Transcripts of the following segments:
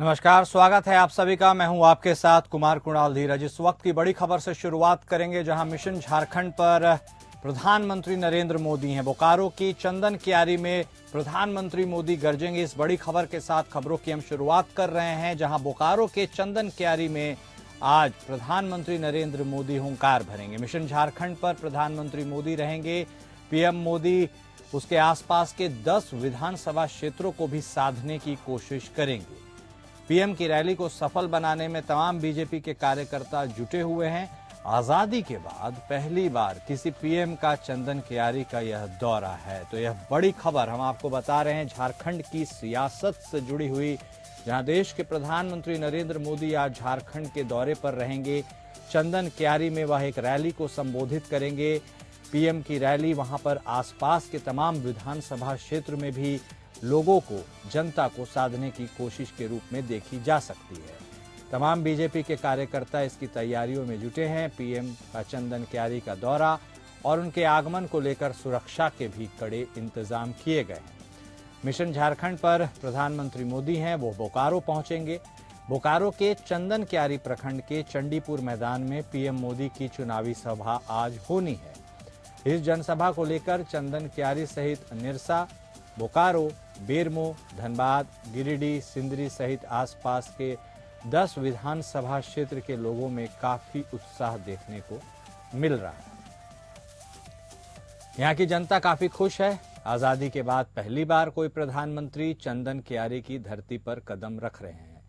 नमस्कार, स्वागत है आप सभी का। मैं हूं आपके साथ कुमार कुणाल धीरज। इस वक्त की बड़ी खबर से शुरुआत करेंगे, जहां मिशन झारखंड पर प्रधानमंत्री नरेंद्र मोदी हैं। बोकारो की चंदन कियारी में प्रधानमंत्री मोदी गरजेंगे। इस बड़ी खबर के साथ खबरों की हम शुरुआत कर रहे हैं, जहां बोकारो के चंदन कियारी में आज प्रधानमंत्री नरेंद्र मोदी हुंकार भरेंगे। मिशन झारखंड पर प्रधानमंत्री मोदी रहेंगे। पीएम मोदी उसके आसपास के 10 विधानसभा क्षेत्रों को भी साधने की कोशिश करेंगे। पीएम की रैली को सफल बनाने में तमाम बीजेपी के कार्यकर्ता जुटे हुए हैं। आजादी के बाद पहली बार किसी पीएम का चंदन कियारी का यह दौरा है। तो यह बड़ी खबर हम आपको बता रहे हैं झारखंड की सियासत से जुड़ी हुई, जहां देश के प्रधानमंत्री नरेंद्र मोदी आज झारखंड के दौरे पर रहेंगे। चंदन कियारी में वह एक रैली को संबोधित करेंगे। पीएम की रैली वहां पर आसपास के तमाम विधानसभा क्षेत्र में भी लोगों को, जनता को साधने की कोशिश के रूप में देखी जा सकती है। तमाम बीजेपी के कार्यकर्ता इसकी तैयारियों में जुटे हैं। पीएम का चंदन कियारी का दौरा और उनके आगमन को लेकर सुरक्षा के भी कड़े इंतजाम किए गए हैं। मिशन झारखंड पर प्रधानमंत्री मोदी हैं, वो बोकारो पहुंचेंगे। बोकारो के चंदन कियारी प्रखंड के चंडीपुर मैदान में पीएम मोदी की चुनावी सभा आज होनी है। इस जनसभा को लेकर चंदन कियारी सहित निरसा, बोकारो, बेरमो, धनबाद, गिरिडीह, सिंदरी सहित आसपास के 10 विधानसभा क्षेत्र के लोगों में काफी उत्साह देखने को मिल रहा है। यहां की जनता काफी खुश है। आजादी के बाद पहली बार कोई प्रधानमंत्री चंदन कियारी की धरती पर कदम रख रहे हैं।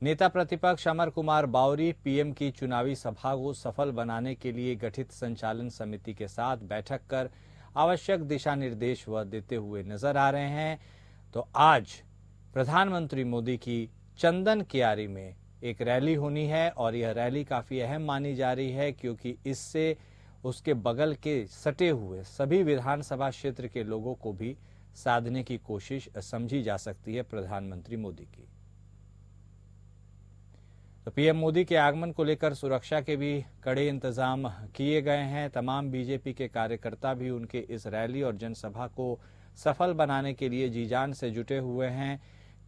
नेता प्रतिपक्ष अमर कुमार बावरी पीएम की चुनावी सभा को सफल बनाने के लिए गठित संचालन समिति के साथ बैठक कर आवश्यक दिशा निर्देश देते हुए नजर आ रहे हैं। तो आज प्रधानमंत्री मोदी की चंदन कियारी में एक रैली होनी है और यह रैली काफी अहम मानी जा रही है, क्योंकि इससे उसके बगल के सटे हुए सभी विधानसभा क्षेत्र के लोगों को भी साधने की कोशिश समझी जा सकती है प्रधानमंत्री मोदी की। तो पीएम मोदी के आगमन को लेकर सुरक्षा के भी कड़े इंतजाम किए गए हैं। तमाम बीजेपी के कार्यकर्ता भी उनके इस रैली और जनसभा को सफल बनाने के लिए जी जान से जुटे हुए हैं।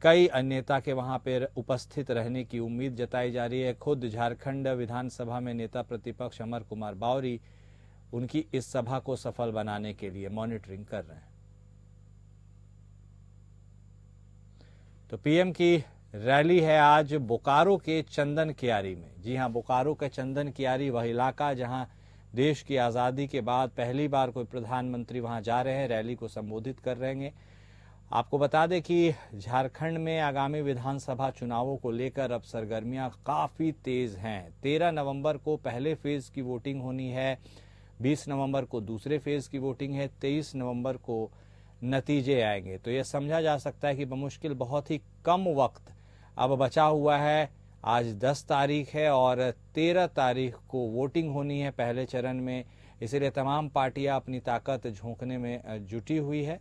कई अन्य नेता के वहां पर उपस्थित रहने की उम्मीद जताई जा रही है। खुद झारखंड विधानसभा में नेता प्रतिपक्ष अमर कुमार बावरी उनकी इस सभा को सफल बनाने के लिए मॉनिटरिंग कर रहे हैं। तो पीएम की रैली है आज बोकारो के चंदन कियारी में। जी हां, बोकारो का चंदन कियारी वह इलाका जहां देश की आज़ादी के बाद पहली बार कोई प्रधानमंत्री वहां जा रहे हैं, रैली को संबोधित कर रहे हैं। आपको बता दें कि झारखंड में आगामी विधानसभा चुनावों को लेकर अब सरगर्मियां काफी तेज हैं। 13 नवंबर को पहले फेज की वोटिंग होनी है, 20 नवंबर को दूसरे फेज की वोटिंग है, 23 नवंबर को नतीजे आएंगे। तो यह समझा जा सकता है कि बमुश्किल बहुत ही कम वक्त अब बचा हुआ है। आज 10 तारीख है और 13 तारीख को वोटिंग होनी है पहले चरण में, इसीलिए तमाम पार्टियां अपनी ताकत झोंकने में जुटी हुई है।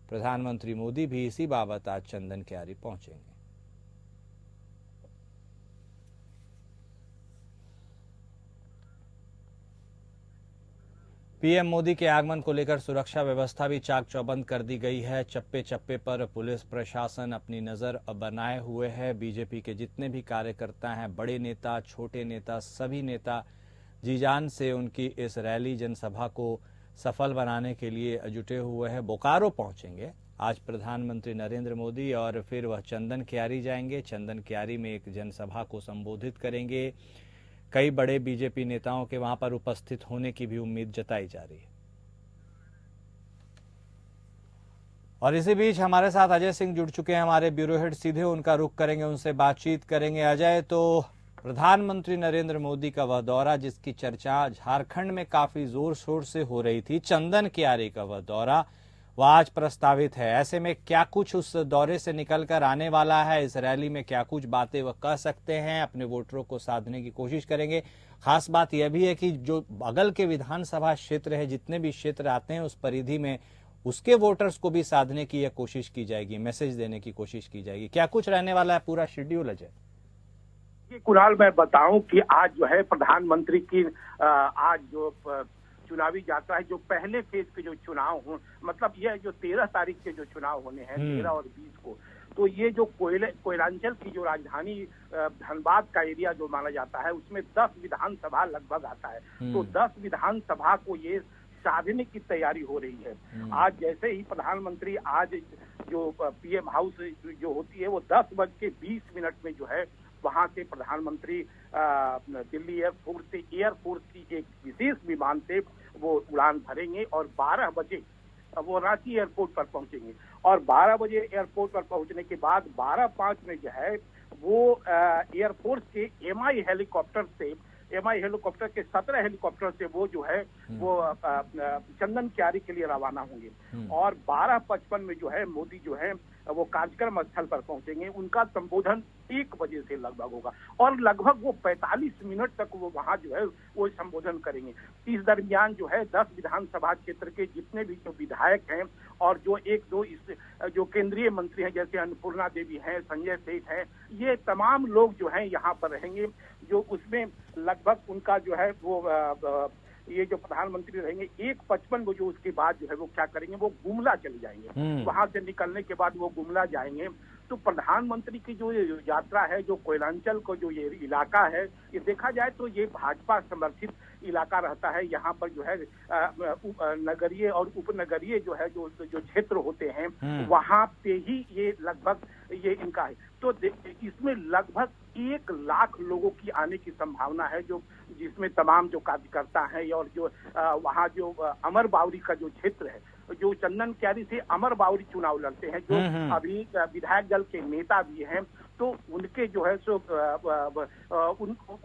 प्रधानमंत्री मोदी भी इसी बाबत आज चंदन कियारी पहुंचेंगे। पीएम मोदी के आगमन को लेकर सुरक्षा व्यवस्था भी चाक चौबंद कर दी गई है। चप्पे चप्पे पर पुलिस प्रशासन अपनी नजर बनाए हुए है। बीजेपी के जितने भी कार्यकर्ता हैं, बड़े नेता, छोटे नेता, सभी नेता जी जान से उनकी इस रैली जनसभा को सफल बनाने के लिए जुटे हुए हैं। बोकारो पहुंचेंगे आज प्रधानमंत्री नरेंद्र मोदी और फिर वह चंदन कियारी जाएंगे। चंदन कियारी में एक जनसभा को संबोधित करेंगे। कई बड़े बीजेपी नेताओं के वहां पर उपस्थित होने की भी उम्मीद जताई जा रही है। और इसी बीच हमारे साथ अजय सिंह जुड़ चुके हैं, हमारे ब्यूरो हेड। सीधे उनका रुख करेंगे, उनसे बातचीत करेंगे। अजय, तो प्रधानमंत्री नरेंद्र मोदी का वह दौरा जिसकी चर्चा झारखंड में काफी जोर शोर से हो रही थी, चंदन कियारी का वह दौरा, वह आज प्रस्तावित है। ऐसे में क्या कुछ उस दौरे से निकलकर आने वाला है? इस रैली में क्या कुछ बातें वह कह सकते हैं? अपने वोटरों को साधने की कोशिश करेंगे। खास बात यह भी है कि जो बगल के विधानसभा क्षेत्र है, जितने भी क्षेत्र आते हैं उस परिधि में, उसके वोटर्स को भी साधने की यह कोशिश की जाएगी, मैसेज देने की कोशिश की जाएगी। क्या कुछ रहने वाला है पूरा शेड्यूल अजय? कुणाल, मैं बताऊं कि आज जो है प्रधानमंत्री की आज जो चुनावी यात्रा है, जो पहले फेज के जो चुनाव हो, मतलब यह जो 13 तारीख के जो चुनाव होने हैं, 13 और 20 को, तो ये जो कोयलांचल की जो राजधानी धनबाद का एरिया जो माना जाता है, उसमें 10 विधानसभा लगभग आता है। तो 10 विधानसभा को ये साधने की तैयारी हो रही है। आज जैसे ही प्रधानमंत्री आज जो पीएम हाउस जो होती है वो 10:20 में जो है वहां से प्रधानमंत्री दिल्ली एयरफोर्स की एक विशेष विमान से वो उड़ान भरेंगे और 12 बजे वो रांची एयरपोर्ट पर पहुंचेंगे। और 12 बजे एयरपोर्ट पर पहुंचने के बाद 12:05 में जो है वो एयरफोर्स के एमआई हेलीकॉप्टर के 17 हेलीकॉप्टर से वो जो है वो चंदन क्यारी के लिए रवाना होंगे। और 12:55 में जो है मोदी जो है वो कार्यक्रम स्थल पर पहुंचेंगे। उनका संबोधन 1 बजे से लगभग होगा और लगभग वो 45 मिनट तक वो वहां जो है वो संबोधन करेंगे। इस दरमियान जो है 10 विधानसभा क्षेत्र के जितने भी जो विधायक हैं और जो एक दो इस जो केंद्रीय मंत्री हैं, जैसे अन्नपूर्णा देवी हैं, संजय सेठ हैं, ये तमाम लोग जो हैं यहाँ पर रहेंगे। जो उसमें लगभग उनका जो है वो ये जो प्रधानमंत्री रहेंगे 1:55 बजे उसके बाद जो है वो क्या करेंगे, वो गुमला चले जाएंगे। वहां से निकलने के बाद वो गुमला जाएंगे। तो प्रधानमंत्री की जो यात्रा है, जो कोयलांचल को जो ये इलाका है, ये देखा जाए तो ये भाजपा समर्थित इलाका रहता है। यहाँ पर जो है नगरीय और उपनगरीय जो है जो क्षेत्र होते हैं वहां पे ही ये लगभग ये इनका है। तो इसमें लगभग 1 लाख लोगों की आने की संभावना है, जो जिसमें तमाम जो कार्यकर्ता हैं और जो वहाँ जो अमर बावरी का जो क्षेत्र है, जो चंदन क्यारी से अमर बावरी चुनाव लड़ते हैं, जो अभी विधायक दल के नेता भी हैं, तो उनके जो है सो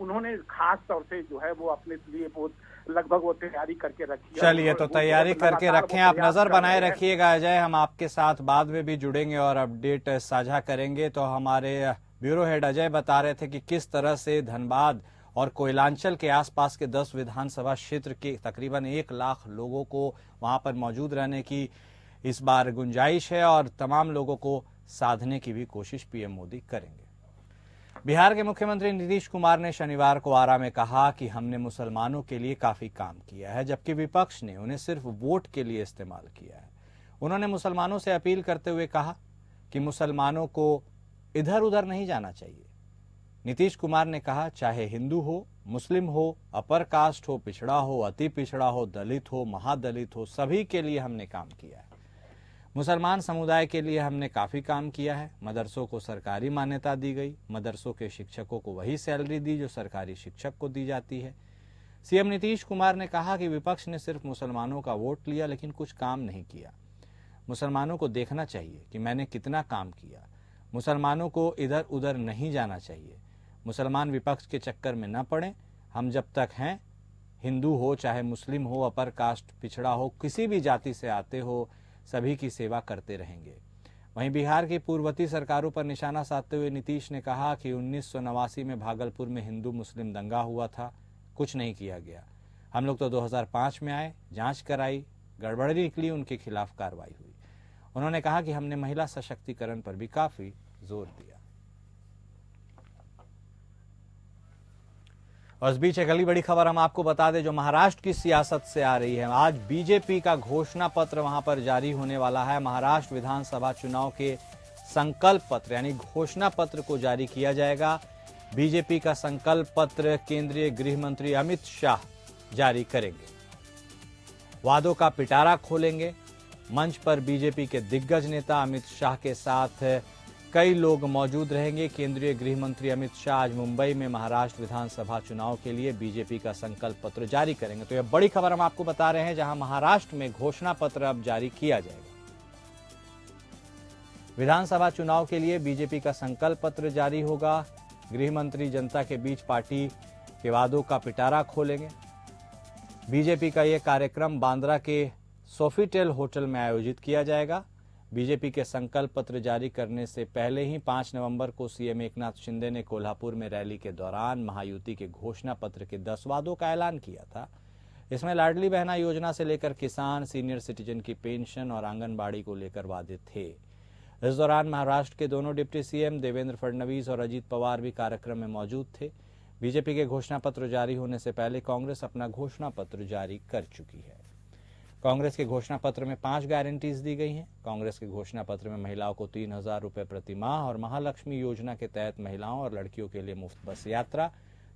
उन्होंने खास तौर से जो है वो अपने लिए वो लगभग वो तैयारी करके रखी है। चलिए, तो तैयारी करके रखें, आप नजर बनाए रखिएगा अजय। हम आपके साथ बाद में भी जुड़ेंगे और अपडेट साझा करेंगे। तो हमारे ब्यूरो हेड अजय बता रहे थे कि किस तरह से धनबाद और कोयलांचल के आसपास के 10 विधानसभा क्षेत्र के तकरीबन 1 लाख लोगों को वहां पर मौजूद रहने की इस बार गुंजाइश है और तमाम लोगों को साधने की भी कोशिश पीएम मोदी करेंगे। बिहार के मुख्यमंत्री नीतीश कुमार ने शनिवार को आरा में कहा कि हमने मुसलमानों के लिए काफी काम किया है, जबकि विपक्ष ने उन्हें सिर्फ वोट के लिए इस्तेमाल किया है। उन्होंने मुसलमानों से अपील करते हुए कहा कि मुसलमानों को इधर उधर नहीं जाना चाहिए। नीतीश कुमार ने कहा, चाहे हिंदू हो, मुस्लिम हो, अपर कास्ट हो, पिछड़ा हो, अति पिछड़ा हो, दलित हो, महादलित हो, सभी के लिए हमने काम किया है। मुसलमान समुदाय के लिए हमने काफी काम किया है। मदरसों को सरकारी मान्यता दी गई, मदरसों के शिक्षकों को वही सैलरी दी जो सरकारी शिक्षक को दी जाती है। सीएम नीतीश कुमार ने कहा कि विपक्ष ने सिर्फ मुसलमानों का वोट लिया लेकिन कुछ काम नहीं किया। मुसलमानों को देखना चाहिए कि मैंने कितना काम किया। मुसलमानों को इधर उधर नहीं जाना चाहिए। मुसलमान विपक्ष के चक्कर में न पड़े। हम जब तक हैं, हिंदू हो चाहे मुस्लिम हो, अपर कास्ट, पिछड़ा हो, किसी भी जाति से आते हो, सभी की सेवा करते रहेंगे। वहीं बिहार की पूर्ववर्ती सरकारों पर निशाना साधते हुए नीतीश ने कहा कि 1989 में भागलपुर में हिंदू मुस्लिम दंगा हुआ था, कुछ नहीं किया गया। हम लोग तो 2005 में आए, जांच कराई, गड़बड़ी निकली, उनके खिलाफ कार्रवाई हुई। उन्होंने कहा कि हमने महिला सशक्तिकरण पर भी काफी जोर दिया। और इस बीच एक अगली बड़ी खबर हम आपको बता दें जो महाराष्ट्र की सियासत से आ रही है। आज बीजेपी का घोषणा पत्र वहां पर जारी होने वाला है। महाराष्ट्र विधानसभा चुनाव के संकल्प पत्र यानी घोषणा पत्र को जारी किया जाएगा। बीजेपी का संकल्प पत्र केंद्रीय गृह मंत्री अमित शाह जारी करेंगे। वादों का पिटारा खोलेंगे। मंच पर बीजेपी के दिग्गज नेता अमित शाह के साथ कई लोग मौजूद रहेंगे। केंद्रीय गृह मंत्री अमित शाह आज मुंबई में महाराष्ट्र विधानसभा चुनाव के लिए बीजेपी का संकल्प पत्र जारी करेंगे। तो यह बड़ी खबर हम आपको बता रहे हैं, जहां महाराष्ट्र में घोषणा पत्र अब जारी किया जाएगा। विधानसभा चुनाव के लिए बीजेपी का संकल्प पत्र जारी होगा। गृह मंत्री जनता के बीच पार्टी के वादों का पिटारा खोलेंगे। बीजेपी का यह कार्यक्रम बांद्रा के सोफिटेल होटल में आयोजित किया जाएगा। बीजेपी के संकल्प पत्र जारी करने से पहले ही 5 नवंबर को सीएम एकनाथ शिंदे ने कोल्हापुर में रैली के दौरान महायुति के घोषणा पत्र के 10 वादों का ऐलान किया था। इसमें लाडली बहना योजना से लेकर किसान, सीनियर सिटीजन की पेंशन और आंगनबाड़ी को लेकर वादे थे। इस दौरान महाराष्ट्र के दोनों डिप्टी सीएम देवेंद्र फडणवीस और अजीत पवार भी कार्यक्रम में मौजूद थे। बीजेपी के घोषणा पत्र जारी होने से पहले कांग्रेस अपना घोषणा पत्र जारी कर चुकी है। कांग्रेस के घोषणा पत्र में 5 गारंटीज दी गई हैं। कांग्रेस के घोषणा पत्र में महिलाओं को 3,000 रुपए प्रति माह और महालक्ष्मी योजना के तहत महिलाओं और लड़कियों के लिए मुफ्त बस यात्रा,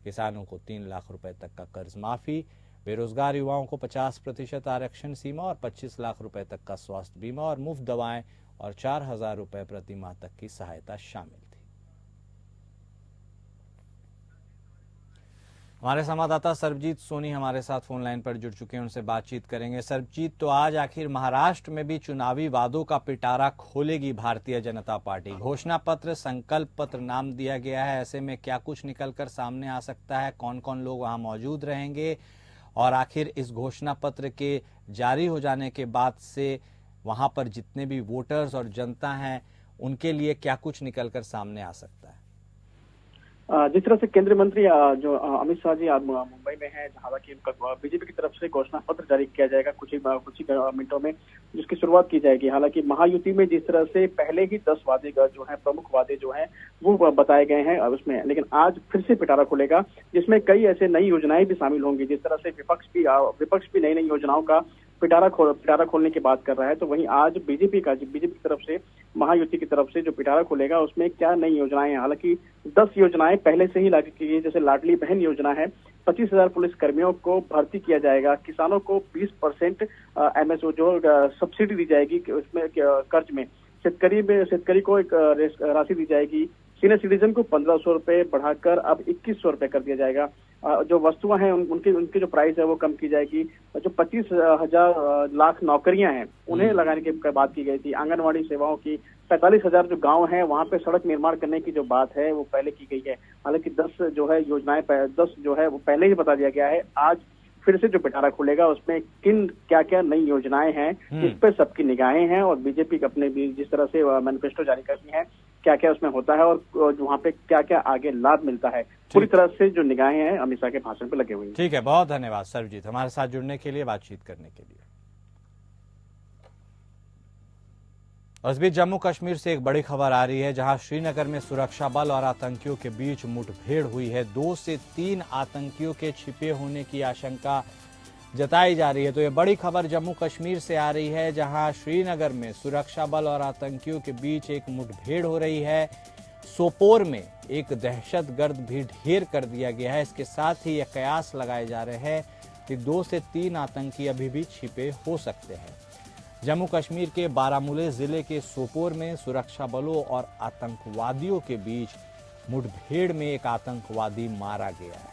किसानों को 3 लाख रुपए तक का कर्ज माफी, बेरोजगार युवाओं को 50% आरक्षण सीमा और 25 लाख रुपए तक का स्वास्थ्य बीमा और मुफ्त दवाएं और 4,000 रुपए प्रति माह तक की सहायता शामिल थी। हमारे संवाददाता सरबजीत सोनी हमारे साथ फोन लाइन पर जुड़ चुके हैं, उनसे बातचीत करेंगे। सरबजीत, तो आज आखिर महाराष्ट्र में भी चुनावी वादों का पिटारा खोलेगी भारतीय जनता पार्टी। घोषणा पत्र, संकल्प पत्र नाम दिया गया है, ऐसे में क्या कुछ निकलकर सामने आ सकता है? कौन कौन लोग वहां मौजूद रहेंगे और आखिर इस घोषणा पत्र के जारी हो जाने के बाद से वहां पर जितने भी वोटर्स और जनता हैं उनके लिए क्या कुछ निकलकर सामने आ सकता है? जिस तरह से केंद्रीय मंत्री जो अमित शाह जी आज मुंबई में हैं, हालांकि उनका बीजेपी की तरफ से घोषणा पत्र जारी किया जाएगा कुछ ही मिनटों में, जिसकी शुरुआत की जाएगी। हालांकि महायुति में जिस तरह से पहले ही 10 वादे जो हैं, प्रमुख वादे जो हैं वो बताए गए हैं उसमें, लेकिन आज फिर से पिटारा खुलेगा जिसमें कई ऐसे नई योजनाएं भी शामिल होंगी। जिस तरह से विपक्ष भी नई नई योजनाओं का पिटारा खोलने की बात कर रहा है, तो वहीं आज बीजेपी की तरफ से, महायुति की तरफ से जो पिटारा खुलेगा उसमें क्या नई योजनाएं हैं। हालांकि 10 योजनाएं पहले से ही लागू की गई, जैसे लाडली बहन योजना है, 25,000 पुलिस कर्मियों को भर्ती किया जाएगा, किसानों को 20% MSO जो सब्सिडी दी जाएगी उसमें कर्ज में, शेतकरी को एक राशि दी जाएगी, सीनियर सिटीजन को 1,500 रुपए बढ़ाकर अब 2,100 रुपए कर दिया जाएगा। जो वस्तुएं हैं उनकी जो प्राइस है वो कम की जाएगी। जो 25,000 लाख नौकरियां हैं उन्हें लगाने की बात की गई थी। आंगनवाड़ी सेवाओं की 45,000 जो गांव हैं वहां पे सड़क निर्माण करने की जो बात है वो पहले की गई है। हालांकि 10 जो है योजनाएं 10 जो है वो पहले ही बता दिया गया है। आज फिर से जो पिटारा खुलेगा उसमें क्या क्या नई योजनाएं हैं इस पर सबकी निगाहें हैं, और बीजेपी अपने भी जिस तरह से मैनिफेस्टो जारी करती है क्या क्या उसमें होता है और वहाँ पे क्या क्या आगे लाभ मिलता है, पूरी तरह से जो निगाहें हैं अमित शाह के भाषण पे लगे हुए हैं। ठीक है, बहुत धन्यवाद सरबजीत हमारे साथ जुड़ने के लिए, बातचीत करने के लिए। इस बीच जम्मू कश्मीर से एक बड़ी खबर आ रही है, जहां श्रीनगर में सुरक्षा बल और आतंकियों के बीच मुठभेड़ हुई है। 2 से 3 आतंकियों के छिपे होने की आशंका जताई जा रही है। तो ये बड़ी खबर जम्मू कश्मीर से आ रही है, जहां श्रीनगर में सुरक्षा बल और आतंकियों के बीच एक मुठभेड़ हो रही है। सोपोर में एक दहशतगर्द भी ढेर कर दिया गया है। इसके साथ ही ये कयास लगाए जा रहे हैं कि 2 से 3 आतंकी अभी भी छिपे हो सकते हैं। जम्मू कश्मीर के बारामूला जिले के सोपोर में सुरक्षा बलों और आतंकवादियों के बीच मुठभेड़ में एक आतंकवादी मारा गया है।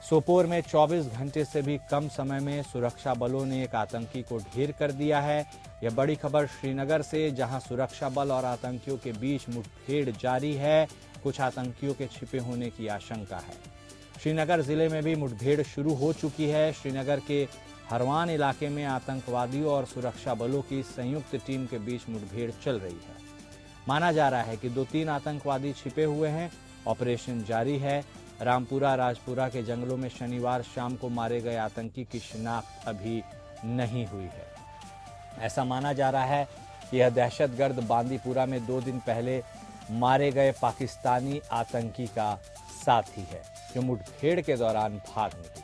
सोपोर में 24 घंटे से भी कम समय में सुरक्षा बलों ने एक आतंकी को ढेर कर दिया है। यह बड़ी खबर श्रीनगर से, जहां सुरक्षा बल और आतंकियों के बीच मुठभेड़ जारी है। कुछ आतंकियों के छिपे होने की आशंका है। श्रीनगर जिले में भी मुठभेड़ शुरू हो चुकी है। श्रीनगर के हरवान इलाके में आतंकवादियों और सुरक्षा बलों की संयुक्त टीम के बीच मुठभेड़ चल रही है। माना जा रहा है कि 2-3 आतंकवादी छिपे हुए हैं। ऑपरेशन जारी है। रामपुरा राजपुरा के जंगलों में शनिवार शाम को मारे गए आतंकी की शिनाख्त अभी नहीं हुई है। ऐसा माना जा रहा है कि यह दहशतगर्द बांदीपुरा में 2 दिन पहले मारे गए पाकिस्तानी आतंकी का साथी है, जो मुठभेड़ के दौरान भाग निकला।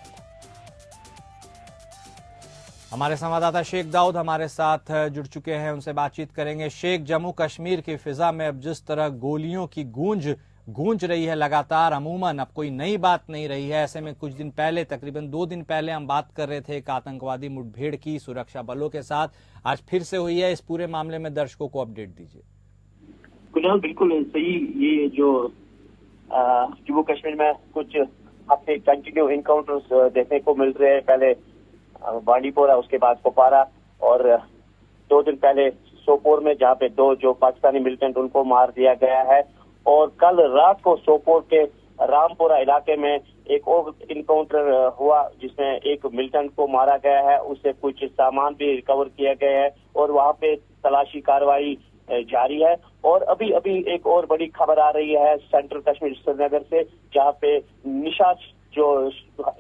हमारे संवाददाता शेख दाऊद हमारे साथ जुड़ चुके हैं, उनसे बातचीत करेंगे। शेख, जम्मू कश्मीर की फिजा में अब जिस तरह गोलियों की गूंज रही है लगातार, अमूमन अब कोई नई बात नहीं रही है। ऐसे में कुछ दिन पहले, तकरीबन 2 दिन पहले हम बात कर रहे थे एक आतंकवादी मुठभेड़ की सुरक्षा बलों के साथ, आज फिर से हुई है। इस पूरे मामले में दर्शकों को अपडेट दीजिए। कुणाल, बिल्कुल सही। ये जो जम्मू कश्मीर में कुछ हफ्ते कंटिन्यू इनकाउंटर्स देखने को मिल रहे हैं। पहले बांडीपोरा, उसके बाद कुपवारा, और 2 दिन पहले सोपोर में, जहाँ पे 2 जो पाकिस्तानी मिलिटेंट उनको मार दिया गया है। और कल रात को सोपोर के रामपुरा इलाके में एक और इनकाउंटर हुआ, जिसमें एक मिलिटेंट को मारा गया है। उससे कुछ सामान भी रिकवर किया गया है और वहाँ पे तलाशी कार्रवाई जारी है। और अभी एक और बड़ी खबर आ रही है सेंट्रल कश्मीर श्रीनगर से, जहाँ पे निशात जो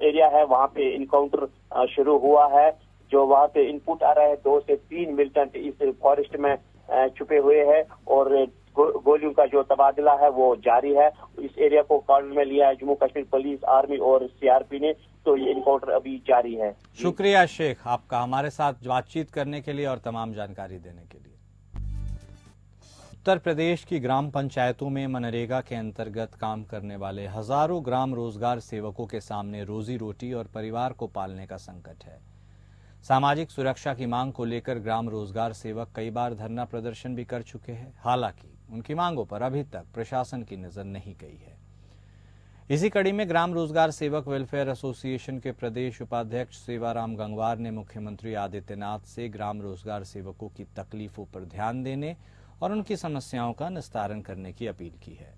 एरिया है वहाँ पे इनकाउंटर शुरू हुआ है। जो वहाँ पे इनपुट आ रहा है, 2 से 3 मिलिटेंट इस फॉरेस्ट में छुपे हुए हैं और गोलियों का जो तबादला है वो जारी है। इस एरिया को कॉर्डर में लिया है जम्मू कश्मीर पुलिस, आर्मी और सीआरपी ने, तो ये इनकाउंटर अभी जारी है। शुक्रिया शेख आपका हमारे साथ बातचीत करने के लिए और तमाम जानकारी देने के लिए। उत्तर प्रदेश की ग्राम पंचायतों में मनरेगा के अंतर्गत काम करने वाले हजारों ग्राम रोजगार सेवकों के सामने रोजी रोटी और परिवार को पालने का संकट है। सामाजिक सुरक्षा की मांग को लेकर ग्राम रोजगार सेवक कई बार धरना प्रदर्शन भी कर चुके हैं। हालांकि उनकी मांगों पर अभी तक प्रशासन की नजर नहीं गई है। इसी कड़ी में ग्राम रोजगार सेवक वेलफेयर एसोसिएशन के प्रदेश उपाध्यक्ष सेवाराम गंगवार ने मुख्यमंत्री आदित्यनाथ से ग्राम रोजगार सेवकों की तकलीफों पर ध्यान देने और उनकी समस्याओं का निस्तारण करने की अपील की है।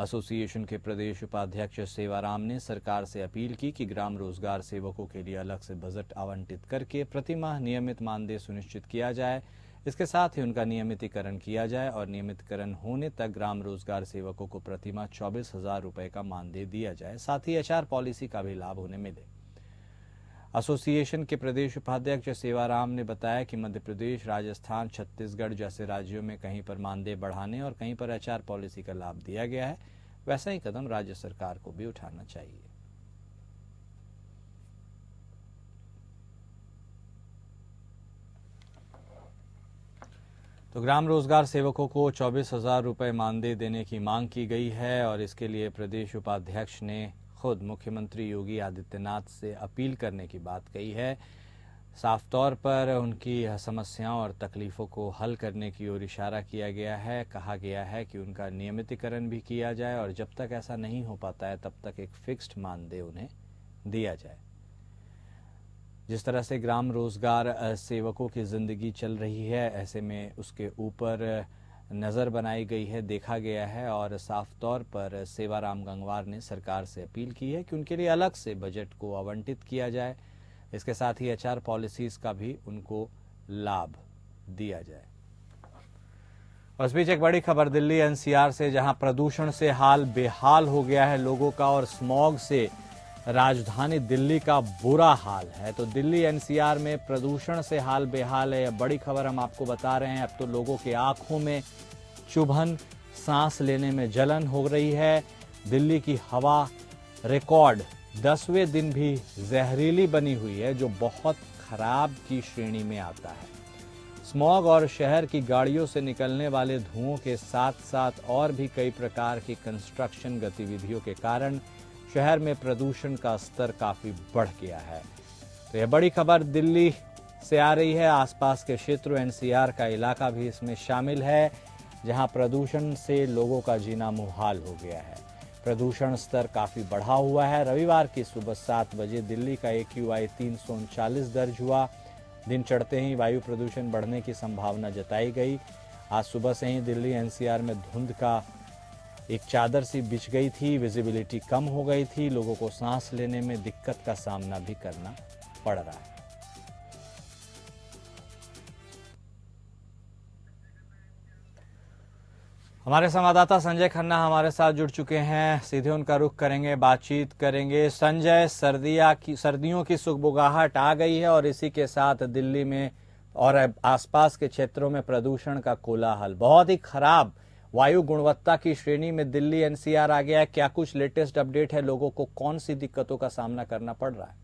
एसोसिएशन के प्रदेश उपाध्यक्ष सेवाराम ने सरकार से अपील की कि ग्राम रोजगार सेवकों के लिए अलग से बजट आवंटित करके प्रतिमाह नियमित मानदेय सुनिश्चित किया जाए। इसके साथ ही उनका नियमितीकरण किया जाए और नियमितीकरण होने तक ग्राम रोजगार सेवकों को प्रतिमाह 24,000 रुपए का मानदेय दिया जाए। साथ ही एचआर पॉलिसी का भी लाभ उन्हें मिले। एसोसिएशन के प्रदेश उपाध्यक्ष सेवाराम ने बताया कि मध्य प्रदेश, राजस्थान, छत्तीसगढ़ जैसे राज्यों में कहीं पर मानदेय बढ़ाने और कहीं पर एचआर पॉलिसी का लाभ दिया गया है। वैसा ही कदम राज्य सरकार को भी उठाना चाहिए। तो ग्राम रोजगार सेवकों को 24,000 रुपए मानदेय देने की मांग की गई है और इसके लिए प्रदेश उपाध्यक्ष ने खुद मुख्यमंत्री योगी आदित्यनाथ से अपील करने की बात कही है। साफ तौर पर उनकी समस्याओं और तकलीफों को हल करने की ओर इशारा किया गया है। कहा गया है कि उनका नियमितीकरण भी किया जाए और जब तक ऐसा नहीं हो पाता है तब तक एक फिक्स्ड मानदेय उन्हें दिया जाए। जिस तरह से ग्राम रोजगार सेवकों की जिंदगी चल रही है, ऐसे में उसके ऊपर नज़र बनाई गई है, देखा गया है और साफ तौर पर सेवाराम गंगवार ने सरकार से अपील की है कि उनके लिए अलग से बजट को आवंटित किया जाए। इसके साथ ही एचआर पॉलिसीज का भी उनको लाभ दिया जाए। और इस बीच एक बड़ी खबर दिल्ली एनसीआर से, जहां प्रदूषण से हाल बेहाल हो गया है लोगों का और स्मॉग से राजधानी दिल्ली का बुरा हाल है। तो दिल्ली एनसीआर में प्रदूषण से हाल बेहाल है। बड़ी खबर हम आपको बता रहे हैं। अब तो लोगों के आंखों में चुभन, सांस लेने में जलन हो रही है। दिल्ली की हवा रिकॉर्ड 10वें दिन भी जहरीली बनी हुई है, जो बहुत खराब की श्रेणी में आता है। स्मॉग और शहर की गाड़ियों से निकलने वाले धुओं के साथ साथ और भी कई प्रकार की कंस्ट्रक्शन गतिविधियों के कारण शहर में प्रदूषण का स्तर काफी बढ़ गया है। तो यह बड़ी खबर दिल्ली से आ रही है। आसपास के क्षेत्रों, एनसीआर का इलाका भी इसमें शामिल है, जहां प्रदूषण से लोगों का जीना मुहाल हो गया है। प्रदूषण स्तर काफी बढ़ा हुआ है। रविवार की सुबह 7 बजे दिल्ली का AQI 339 दर्ज हुआ। दिन चढ़ते ही वायु प्रदूषण बढ़ने की संभावना जताई गई। आज सुबह से ही दिल्ली एनसीआर में धुंध का एक चादर सी बिछ गई थी, विजिबिलिटी कम हो गई थी, लोगों को सांस लेने में दिक्कत का सामना भी करना पड़ रहा है। हमारे संवाददाता संजय खन्ना हमारे साथ जुड़ चुके हैं, सीधे उनका रुख करेंगे, बातचीत करेंगे। संजय, सर्दियों की सुगबुगाहट आ गई है और इसी के साथ दिल्ली में और आसपास के क्षेत्रों में प्रदूषण का कोलाहल, बहुत ही खराब वायु गुणवत्ता की श्रेणी में दिल्ली एनसीआर आ गया है। क्या कुछ लेटेस्ट अपडेट है? लोगों को कौन सी दिक्कतों का सामना करना पड़ रहा है?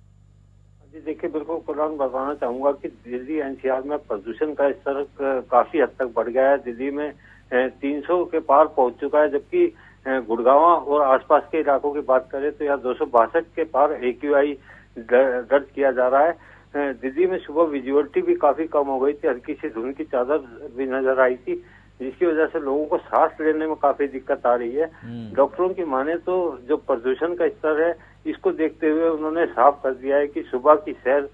जी देखिए, बिल्कुल कुरान बताना चाहूंगा कि दिल्ली एनसीआर में प्रदूषण का स्तर काफी हद तक बढ़ गया है। दिल्ली में 300 के पार पहुंच चुका है, जबकि गुड़गांव और आसपास के इलाकों की बात करें तो यहाँ 262 के पार AQI दर्ज किया जा रहा है। दिल्ली में सुबह विजुअलिटी भी काफी कम हो गई थी, हल्की सी धुंध की चादर भी नजर आई थी, जिसकी वजह से लोगों को सांस लेने में काफी दिक्कत आ रही है। डॉक्टरों की माने तो जो प्रदूषण का स्तर है, इसको देखते हुए उन्होंने साफ कर दिया है कि सुबह की सैर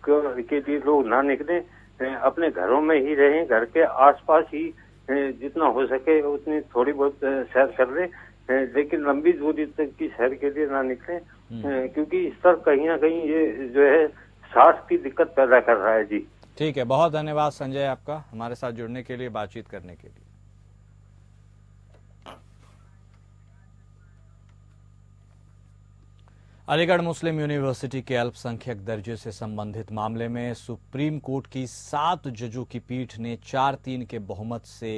के लिए लोग ना निकलें, अपने घरों में ही रहें, घर के आसपास ही जितना हो सके उतनी थोड़ी बहुत सैर कर लें, लेकिन लंबी दूरी तक की सैर के लिए ना निकलें, क्योंकि स्तर कहीं ना कहीं ये जो है सांस की दिक्कत पैदा कर रहा है। जी ठीक है, बहुत धन्यवाद संजय आपका हमारे साथ जुड़ने के लिए, बातचीत करने के लिए। अलीगढ़ मुस्लिम यूनिवर्सिटी के अल्पसंख्यक दर्जे से संबंधित मामले में सुप्रीम कोर्ट की 7 जजों की पीठ ने 4-3 के बहुमत से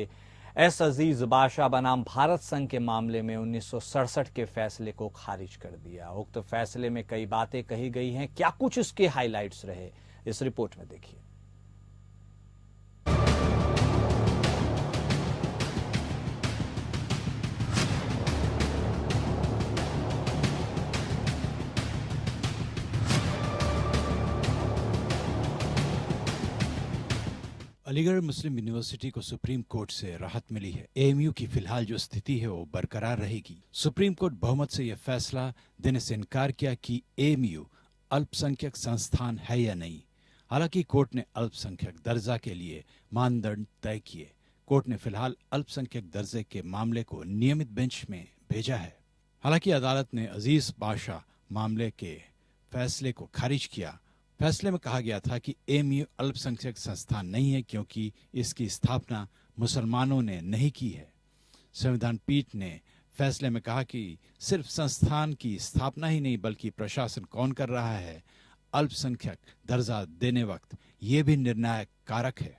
एस अजीज बाशा बनाम भारत संघ के मामले में 1967 के फैसले को खारिज कर दिया। उक्त फैसले में कई बातें कही गई हैं, क्या कुछ इसके हाइलाइट्स रहे, इस रिपोर्ट में देखिए। अलीगढ़ मुस्लिम यूनिवर्सिटी को सुप्रीम कोर्ट से राहत मिली है। एएमयू की फिलहाल जो स्थिति है वो बरकरार रहेगी। सुप्रीम कोर्ट बहुमत से यह फैसला देने से इनकार किया कि एएमयू अल्पसंख्यक संस्थान है या नहीं। हालांकि कोर्ट ने अल्पसंख्यक दर्जा के लिए मानदंड तय किए। कोर्ट ने फिलहाल अल्पसंख्यक दर्जे के मामले को नियमित बेंच में भेजा है। हालांकि अदालत ने अजीज बाशा मामले के फैसले को खारिज किया। फैसले में कहा गया था कि एएमयू अल्पसंख्यक संस्थान नहीं है क्योंकि इसकी स्थापना मुसलमानों ने नहीं की है। संविधान पीठ ने फैसले में कहा कि सिर्फ संस्थान की स्थापना ही नहीं बल्कि प्रशासन कौन कर रहा है, अल्पसंख्यक दर्जा देने वक्त ये भी निर्णायक कारक है।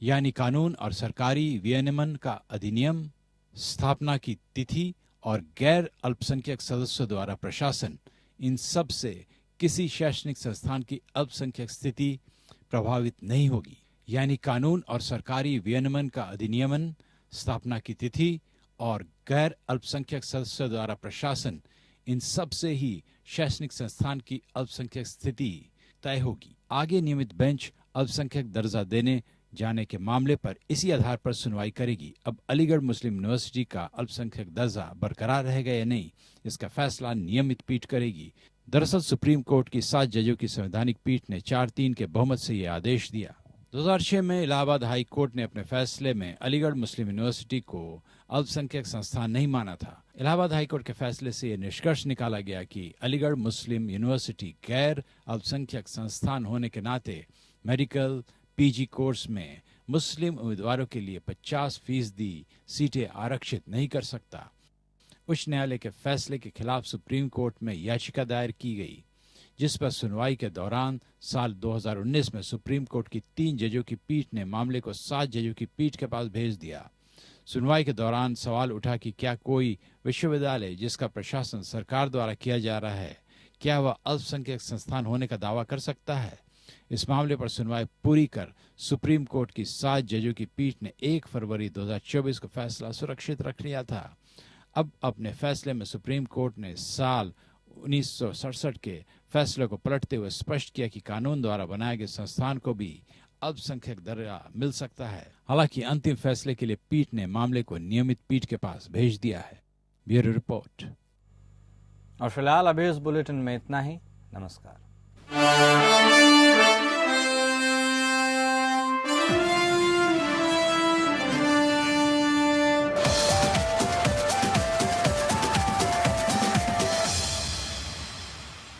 यानी कानून और सरकारी विनियमन का अधिनियम, स्थापना की तिथि और गैर अल्पसंख्यक सदस्यों द्वारा प्रशासन, इन सब से किसी शैक्षणिक संस्थान की अल्पसंख्यक स्थिति प्रभावित नहीं होगी। यानी कानून और सरकारी विनियमन का अधिनियमन, स्थापना की तिथि और गैर अल्पसंख्यक सदस्यों द्वारा प्रशासन, इन सब से ही शैक्षणिक संस्थान की अल्पसंख्यक स्थिति तय होगी। आगे नियमित बेंच अल्पसंख्यक दर्जा देने जाने के मामले पर इसी आधार पर सुनवाई करेगी। अब अलीगढ़ मुस्लिम यूनिवर्सिटी का अल्पसंख्यक दर्जा बरकरार रहेगा या नहीं, इसका फैसला नियमित पीठ करेगी। दरअसल सुप्रीम कोर्ट की 7 जजों की संवैधानिक पीठ ने 4-3 के बहुमत से यह आदेश दिया। 2006 में इलाहाबाद हाई कोर्ट ने अपने फैसले में अलीगढ़ मुस्लिम यूनिवर्सिटी को अल्पसंख्यक संस्थान नहीं माना था। इलाहाबाद हाई कोर्ट के फैसले से यह निष्कर्ष निकाला गया कि अलीगढ़ मुस्लिम यूनिवर्सिटी गैर अल्पसंख्यक संस्थान होने के नाते मेडिकल पीजी कोर्स में मुस्लिम उम्मीदवारों के लिए 50% सीटें आरक्षित नहीं कर सकता। उच्च न्यायालय के फैसले के खिलाफ सुप्रीम कोर्ट में याचिका दायर की गई, जिस पर सुनवाई के दौरान साल 2019 में सुप्रीम कोर्ट की 3 जजों की पीठ ने मामले को 7 जजों की पीठ के पास भेज दिया। सुनवाई के दौरान सवाल उठा कि क्या कोई विश्वविद्यालय जिसका प्रशासन सरकार द्वारा किया जा रहा है, क्या वह अल्पसंख्यक संस्थान होने का दावा कर सकता है। इस मामले पर सुनवाई पूरी कर सुप्रीम कोर्ट की 7 जजों की पीठ ने 1 फरवरी 2024 को फैसला सुरक्षित रख लिया था। अब अपने फैसले में सुप्रीम कोर्ट ने साल 1967 के फैसले को पलटते हुए स्पष्ट किया कि कानून द्वारा बनाए गए संस्थान को भी अल्पसंख्यक दर्जा मिल सकता है। हालांकि अंतिम फैसले के लिए पीठ ने मामले को नियमित पीठ के पास भेज दिया है। Bureau report. और फिलहाल अभी इस बुलेटिन में इतना ही। नमस्कार।